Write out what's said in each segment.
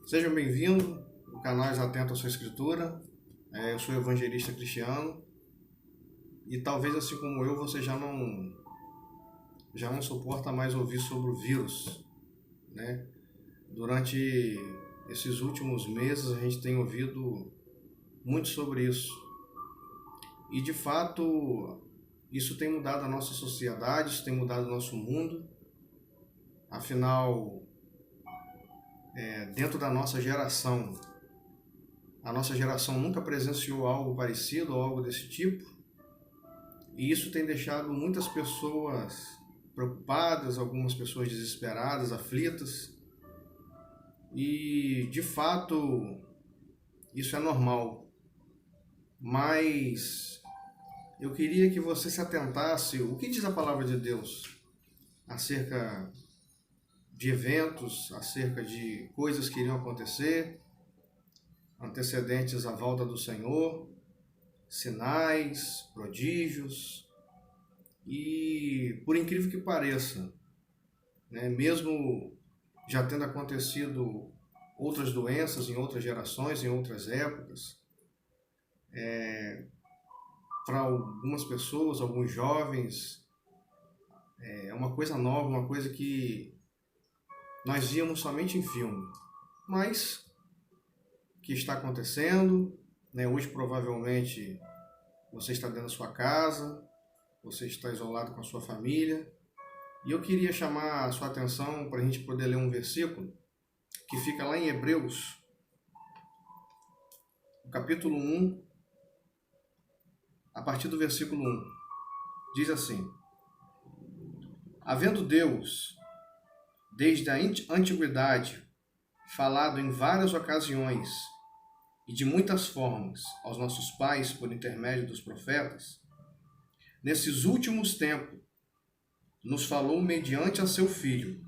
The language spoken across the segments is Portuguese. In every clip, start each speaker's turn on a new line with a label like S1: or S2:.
S1: Sejam bem-vindos ao canal Atento à Sua Escritura. Eu sou o evangelista Cristiano e talvez assim como eu, você já não suporta mais ouvir sobre o vírus, né? Durante esses últimos meses a gente tem ouvido muito sobre isso e de fato isso tem mudado a nossa sociedade, isso tem mudado o nosso mundo. Afinal, dentro da nossa geração, a nossa geração nunca presenciou algo parecido ou algo desse tipo, e isso tem deixado muitas pessoas preocupadas, algumas pessoas desesperadas, aflitas, e de fato isso é normal. Mas eu queria que você se atentasse o que diz a palavra de Deus acerca de eventos, acerca de coisas que iriam acontecer, antecedentes à volta do Senhor, sinais, prodígios, e por incrível que pareça, né, mesmo já tendo acontecido outras doenças em outras gerações, em outras épocas, para algumas pessoas, alguns jovens, é uma coisa nova, uma coisa que nós víamos somente em filme, mas que está acontecendo, né? Hoje provavelmente você está dentro da sua casa, você está isolado com a sua família, e eu queria chamar a sua atenção para a gente poder ler um versículo que fica lá em Hebreus, no capítulo 1, a partir do versículo 1, diz assim: havendo Deus, desde a antiguidade, falado em várias ocasiões e de muitas formas aos nossos pais por intermédio dos profetas, nesses últimos tempos nos falou mediante a seu Filho,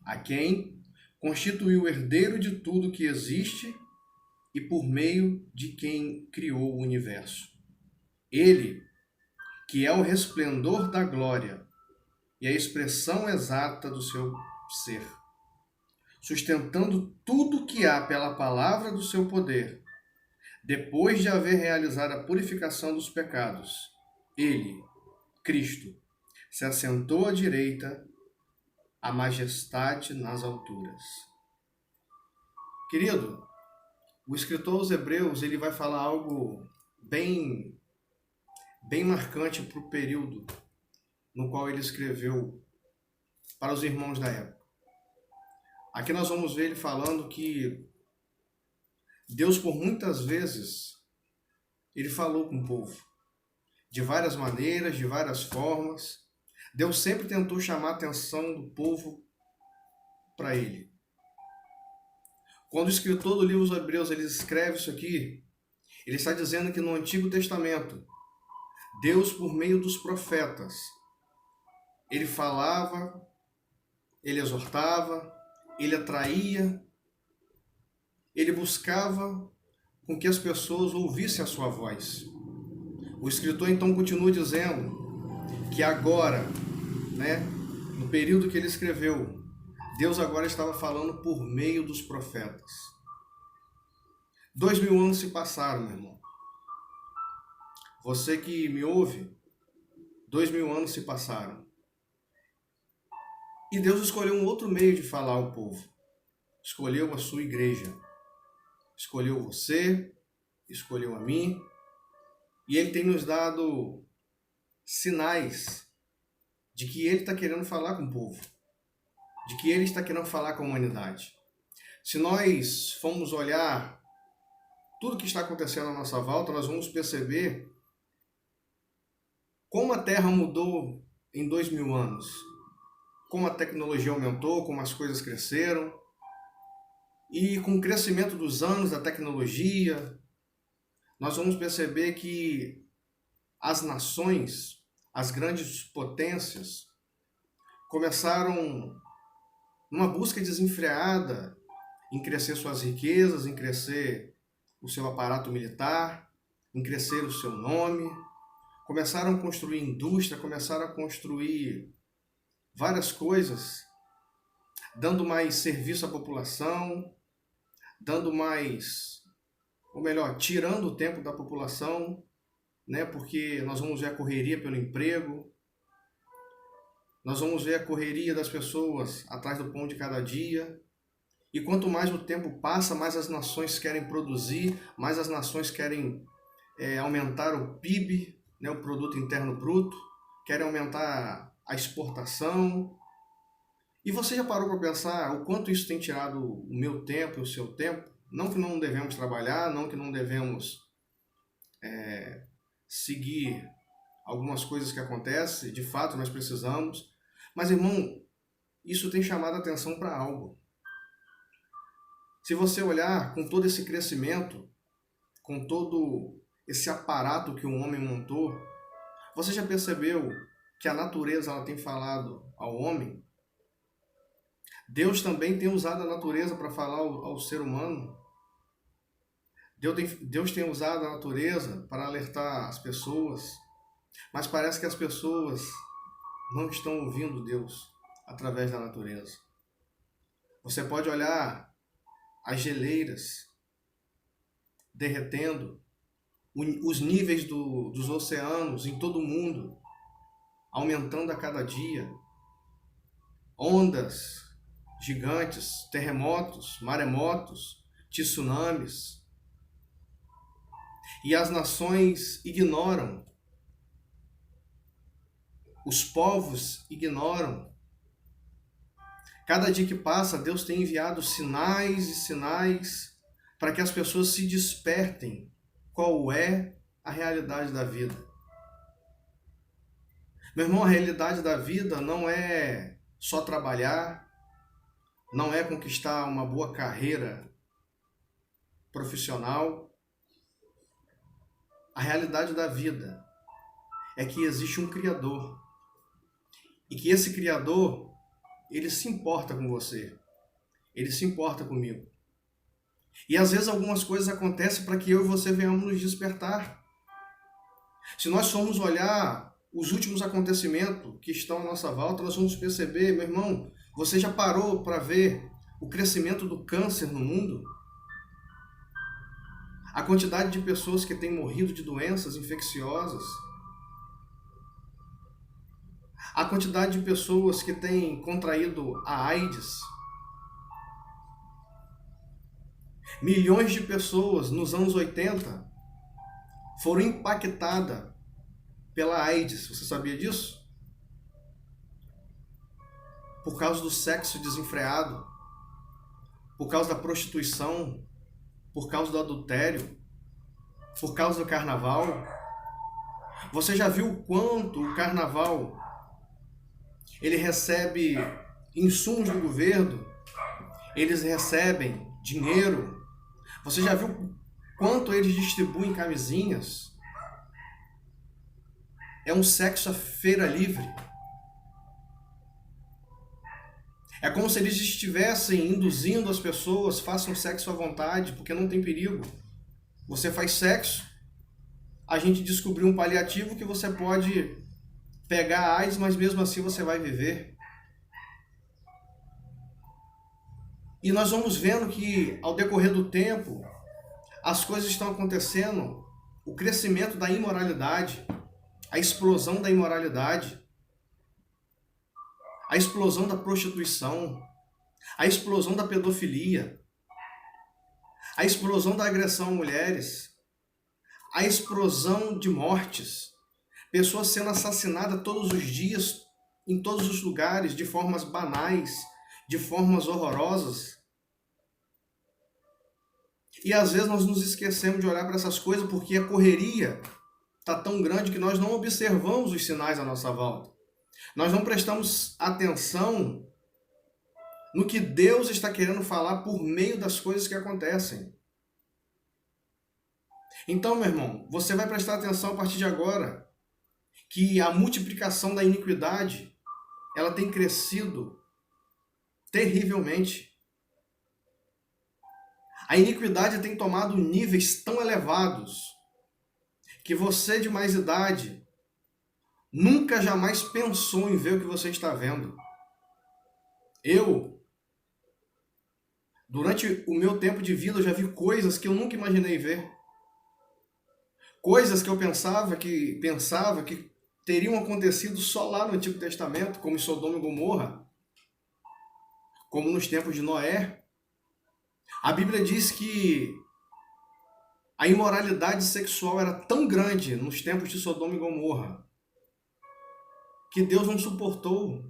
S1: a quem constituiu o herdeiro de tudo que existe e por meio de quem criou o universo. Ele, que é o resplendor da glória e a expressão exata do seu ser, sustentando tudo que há pela palavra do seu poder, depois de haver realizado a purificação dos pecados, ele, Cristo, se assentou à direita, a majestade nas alturas. Querido, o escritor aos Hebreus ele vai falar algo bem marcante para o período no qual ele escreveu para os irmãos da época. Aqui nós vamos ver ele falando que Deus, por muitas vezes, ele falou com o povo, de várias maneiras, de várias formas. Deus sempre tentou chamar a atenção do povo para ele. Quando o escritor do livro dos Hebreus ele escreve isso aqui, ele está dizendo que no Antigo Testamento, Deus, por meio dos profetas, ele falava, ele exortava, ele atraía, ele buscava com que as pessoas ouvissem a sua voz. O escritor então continua dizendo que agora, no período que ele escreveu, Deus agora estava falando por meio dos profetas. 2000 anos se passaram, meu irmão. Você que me ouve, 2000 anos se passaram. E Deus escolheu um outro meio de falar ao povo. Escolheu a sua igreja. Escolheu você, escolheu a mim. E Ele tem nos dado sinais de que Ele está querendo falar com o povo. De que Ele está querendo falar com a humanidade. Se nós formos olhar tudo que está acontecendo à nossa volta, nós vamos perceber como a Terra mudou em 2000 anos. Como a tecnologia aumentou, como as coisas cresceram. E com o crescimento dos anos da tecnologia, nós vamos perceber que as nações, as grandes potências, começaram numa busca desenfreada em crescer suas riquezas, em crescer o seu aparato militar, em crescer o seu nome. Começaram a construir indústria, começaram a construir várias coisas, dando mais serviço à população, dando mais, ou melhor, tirando o tempo da população, né? Porque nós vamos ver a correria pelo emprego, nós vamos ver a correria das pessoas atrás do pão de cada dia. E quanto mais o tempo passa, mais as nações querem produzir, mais as nações querem aumentar o PIB, né, o Produto Interno Bruto, querem aumentar a exportação. E você já parou para pensar o quanto isso tem tirado o meu tempo e o seu tempo? Não que não devemos trabalhar, não que não devemos seguir algumas coisas que acontecem, de fato nós precisamos. Mas, irmão, isso tem chamado a atenção para algo. Se você olhar com todo esse crescimento, com todo esse aparato que o homem montou, você já percebeu que a natureza ela tem falado ao homem? Deus também tem usado a natureza para falar ao ser humano. Deus tem usado a natureza para alertar as pessoas, mas parece que as pessoas não estão ouvindo Deus através da natureza. Você pode olhar as geleiras derretendo, os níveis dos oceanos em todo o mundo aumentando a cada dia, ondas gigantes, terremotos, maremotos, tsunamis, e as nações ignoram, os povos ignoram. Cada dia que passa, Deus tem enviado sinais e sinais para que as pessoas se despertem qual é a realidade da vida. Meu irmão, a realidade da vida não é só trabalhar, não é conquistar uma boa carreira profissional. A realidade da vida é que existe um Criador e que esse Criador, ele se importa com você, ele se importa comigo. E às vezes algumas coisas acontecem para que eu e você venhamos nos despertar. Se nós formos olhar os últimos acontecimentos que estão à nossa volta, nós vamos perceber, meu irmão, você já parou para ver o crescimento do câncer no mundo? A quantidade de pessoas que têm morrido de doenças infecciosas? A quantidade de pessoas que têm contraído a AIDS? Milhões de pessoas nos anos 80 foram impactadas pela AIDS. Você sabia disso? Por causa do sexo desenfreado, por causa da prostituição, por causa do adultério, por causa do carnaval. Você já viu o quanto o carnaval ele recebe insumos do governo, eles recebem dinheiro? Você já viu quanto eles distribuem camisinhas? É um sexo à feira livre. É como se eles estivessem induzindo as pessoas, façam sexo à vontade, porque não tem perigo. Você faz sexo, a gente descobriu um paliativo que você pode pegar a AIDS, mas mesmo assim você vai viver. E nós vamos vendo que, ao decorrer do tempo, as coisas estão acontecendo, o crescimento da imoralidade, a explosão da imoralidade, a explosão da prostituição, a explosão da pedofilia, a explosão da agressão a mulheres, a explosão de mortes, pessoas sendo assassinadas todos os dias, em todos os lugares, de formas banais, de formas horrorosas. E às vezes nós nos esquecemos de olhar para essas coisas porque a correria está tão grande que nós não observamos os sinais à nossa volta. Nós não prestamos atenção no que Deus está querendo falar por meio das coisas que acontecem. Então, meu irmão, você vai prestar atenção a partir de agora que a multiplicação da iniquidade, ela tem crescido terrivelmente. A iniquidade tem tomado níveis tão elevados que você de mais idade nunca jamais pensou em ver o que você está vendo. Eu, Durante o meu tempo de vida eu já vi coisas que eu nunca imaginei ver. Coisas que eu pensava que teriam acontecido só lá no Antigo Testamento, como em Sodoma e Gomorra, como nos tempos de Noé. A Bíblia diz que a imoralidade sexual era tão grande nos tempos de Sodoma e Gomorra que Deus não suportou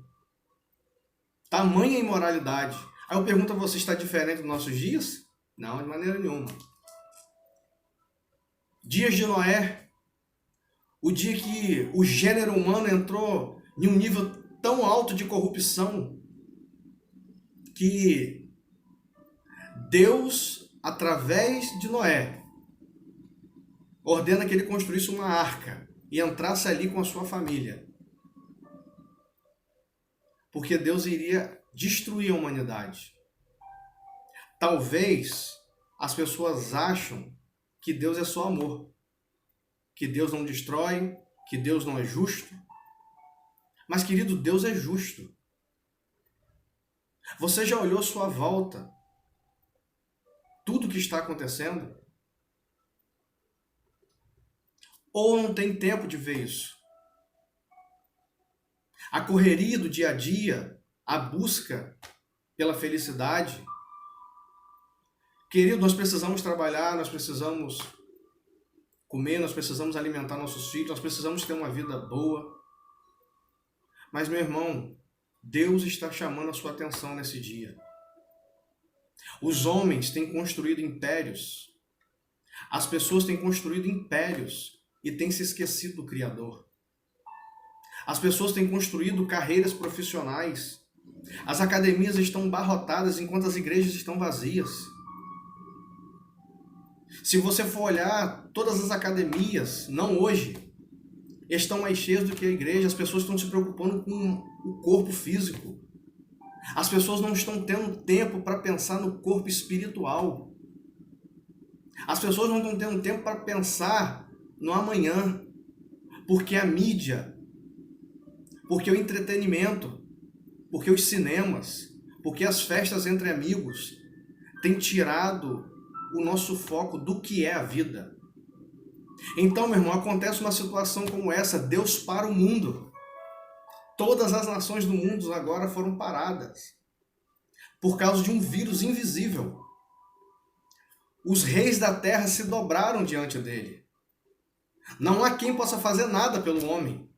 S1: tamanha imoralidade. Aí eu pergunto a você, está diferente dos nossos dias? Não, de maneira nenhuma. Dias de Noé, o dia que o gênero humano entrou em um nível tão alto de corrupção que Deus, através de Noé, ordena que ele construísse uma arca e entrasse ali com a sua família. Porque Deus iria destruir a humanidade. Talvez as pessoas acham que Deus é só amor, que Deus não destrói, que Deus não é justo. Mas, querido, Deus é justo. Você já olhou à sua volta tudo o que está acontecendo? Ou não tem tempo de ver isso? A correria do dia a dia, a busca pela felicidade. Querido, nós precisamos trabalhar, nós precisamos comer, nós precisamos alimentar nossos filhos, nós precisamos ter uma vida boa. Mas, meu irmão, Deus está chamando a sua atenção nesse dia. Os homens têm construído impérios. As pessoas têm construído impérios e têm se esquecido do Criador. As pessoas têm construído carreiras profissionais. As academias estão abarrotadas enquanto as igrejas estão vazias. Se você for olhar, todas as academias, não hoje, estão mais cheias do que a igreja. As pessoas estão se preocupando com o corpo físico. As pessoas não estão tendo tempo para pensar no corpo espiritual. As pessoas não estão tendo tempo para pensar no amanhã. Porque a mídia, porque o entretenimento, porque os cinemas, porque as festas entre amigos têm tirado o nosso foco do que é a vida. Então, meu irmão, acontece uma situação como essa, Deus para o mundo. Todas as nações do mundo agora foram paradas por causa de um vírus invisível. Os reis da terra se dobraram diante dele. Não há quem possa fazer nada pelo homem,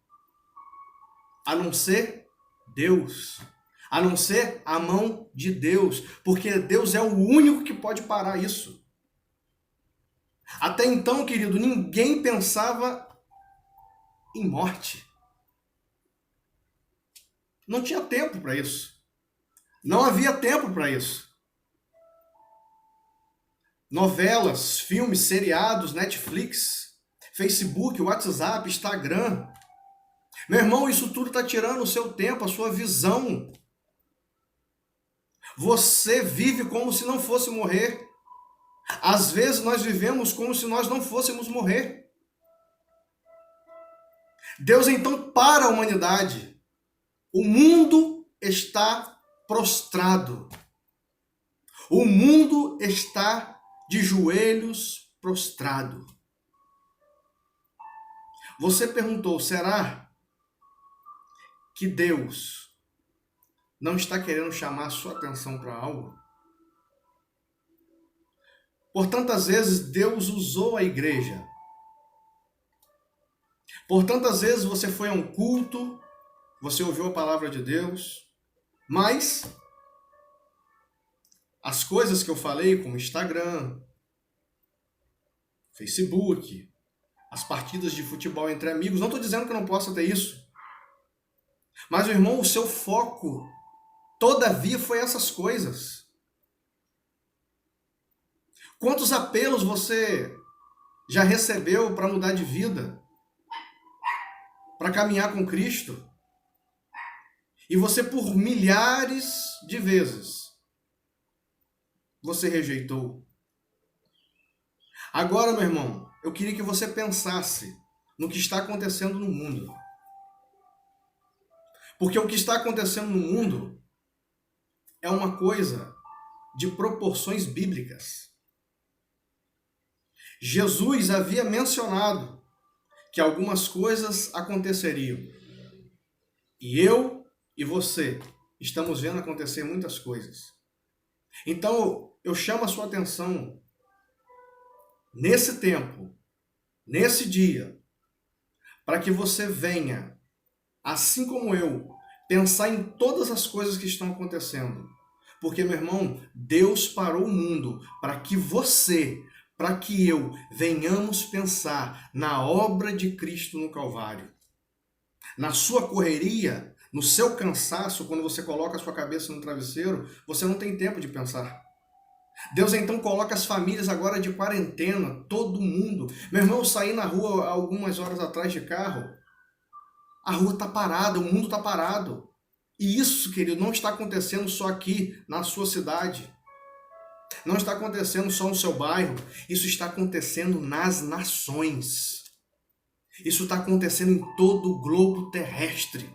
S1: a não ser Deus, a não ser a mão de Deus, porque Deus é o único que pode parar isso. Até então, querido, ninguém pensava em morte. Não tinha tempo para isso. Não havia tempo para isso. Novelas, filmes, seriados, Netflix, Facebook, WhatsApp, Instagram. Meu irmão, isso tudo está tirando o seu tempo, a sua visão. Você vive como se não fosse morrer. Às vezes nós vivemos como se nós não fôssemos morrer. Deus então para a humanidade. O mundo está prostrado. O mundo está de joelhos prostrado. Você perguntou, será que Deus não está querendo chamar a sua atenção para algo? Por tantas vezes Deus usou a igreja. Por tantas vezes você foi a um culto, você ouviu a palavra de Deus, mas as coisas que eu falei, como Instagram, Facebook, as partidas de futebol entre amigos, não estou dizendo que não possa ter isso. Mas, meu irmão, o seu foco, todavia, foi essas coisas. Quantos apelos você já recebeu para mudar de vida? Para caminhar com Cristo? E você, por milhares de vezes, você rejeitou. Agora, meu irmão, eu queria que você pensasse no que está acontecendo no mundo. Porque o que está acontecendo no mundo é uma coisa de proporções bíblicas. Jesus havia mencionado que algumas coisas aconteceriam. E eu e você estamos vendo acontecer muitas coisas. Então, eu chamo a sua atenção nesse tempo, nesse dia, para que você venha, assim como eu, pensar em todas as coisas que estão acontecendo. Porque, meu irmão, Deus parou o mundo para que você, para que eu venhamos pensar na obra de Cristo no Calvário. Na sua correria, no seu cansaço, quando você coloca a sua cabeça no travesseiro, você não tem tempo de pensar. Deus então coloca as famílias agora de quarentena, todo mundo. Meu irmão, eu saí na rua algumas horas atrás de carro, a rua está parada, o mundo está parado. E isso, querido, não está acontecendo só aqui na sua cidade. Não está acontecendo só no seu bairro. Isso está acontecendo nas nações. Isso está acontecendo em todo o globo terrestre.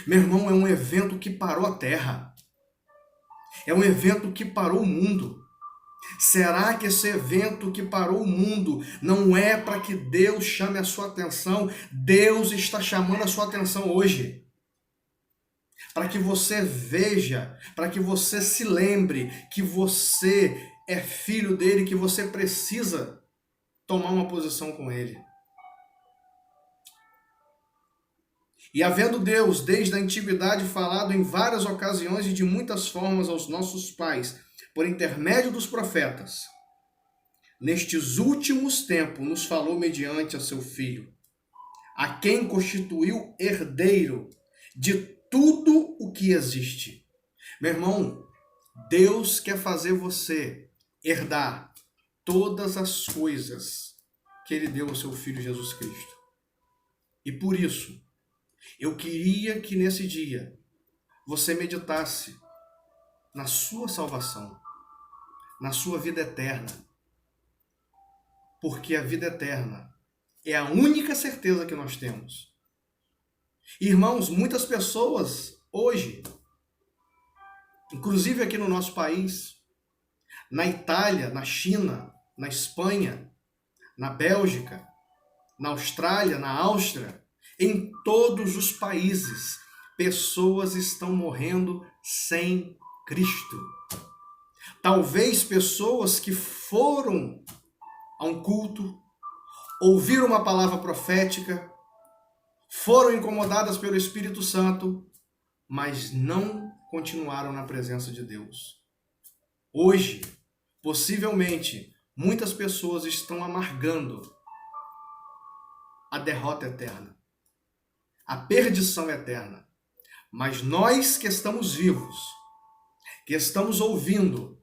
S1: Meu irmão, é um evento que parou a Terra. É um evento que parou o mundo. Será que esse evento que parou o mundo não é para que Deus chame a sua atenção? Deus está chamando a sua atenção hoje. Para que você veja, para que você se lembre que você é filho dele, que você precisa tomar uma posição com ele. E havendo Deus, desde a antiguidade, falado em várias ocasiões e de muitas formas aos nossos pais, por intermédio dos profetas, nestes últimos tempos nos falou mediante a seu Filho, a quem constituiu herdeiro de tudo o que existe. Meu irmão, Deus quer fazer você herdar todas as coisas que Ele deu ao seu Filho Jesus Cristo. E por isso, eu queria que nesse dia você meditasse na sua salvação, na sua vida eterna. Porque a vida eterna é a única certeza que nós temos. Irmãos, muitas pessoas hoje, inclusive aqui no nosso país, na Itália, na China, na Espanha, na Bélgica, na Austrália, na Áustria, em todos os países, pessoas estão morrendo sem Cristo. Talvez pessoas que foram a um culto, ouviram uma palavra profética, foram incomodadas pelo Espírito Santo, mas não continuaram na presença de Deus. Hoje, possivelmente, muitas pessoas estão amargando a derrota eterna, a perdição eterna. Mas nós que estamos vivos, que estamos ouvindo,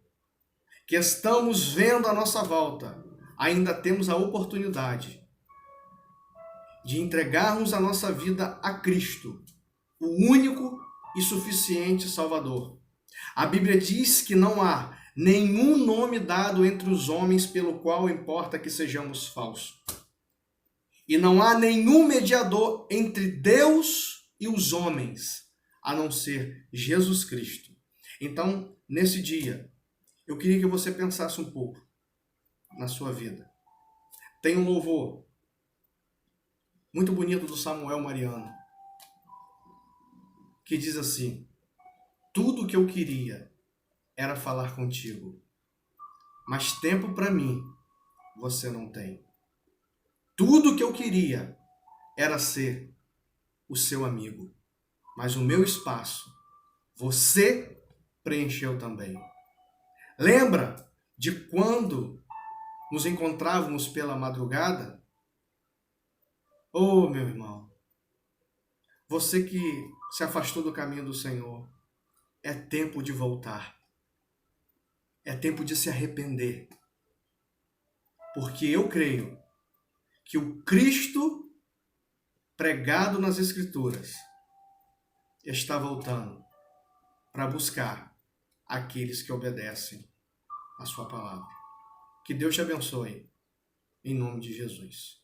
S1: que estamos vendo à nossa volta, ainda temos a oportunidade de entregarmos a nossa vida a Cristo, o único e suficiente Salvador. A Bíblia diz que não há nenhum nome dado entre os homens pelo qual importa que sejamos falsos. E não há nenhum mediador entre Deus e os homens, a não ser Jesus Cristo. Então, nesse dia, eu queria que você pensasse um pouco na sua vida. Tem um louvor muito bonito do Samuel Mariano, que diz assim: tudo que eu queria era falar contigo, mas tempo para mim você não tem. Tudo que eu queria era ser o seu amigo, mas o meu espaço você preencheu também. Lembra de quando nos encontrávamos pela madrugada? Oh, meu irmão, você que se afastou do caminho do Senhor, é tempo de voltar. É tempo de se arrepender. Porque eu creio que o Cristo pregado nas Escrituras está voltando para buscar aqueles que obedecem a sua palavra. Que Deus te abençoe, em nome de Jesus.